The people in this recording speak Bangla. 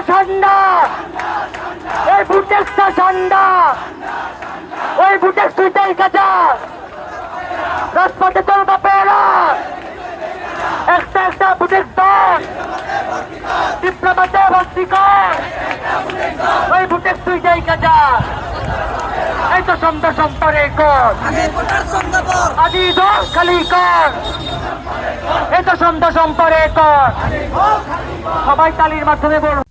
ঠান্ডা, এই বুটেক্সটা ঠান্ডা, ওই বুটেক্স দুইটাই কাঁচা। রাজপথে তোর বাপেরা একটা একটা বুটেক্স দল ডিপ্লোমাতে ভর্তি কর, ওই বুটেক্স দুইটাই কাঁচা। এই তো সন্ধ্যা সম্পরে কর, আদি দল খালি কর, এই তো সন্ধ্যা সম্পরে কর। সবাই তালির মাধ্যমে বলবো।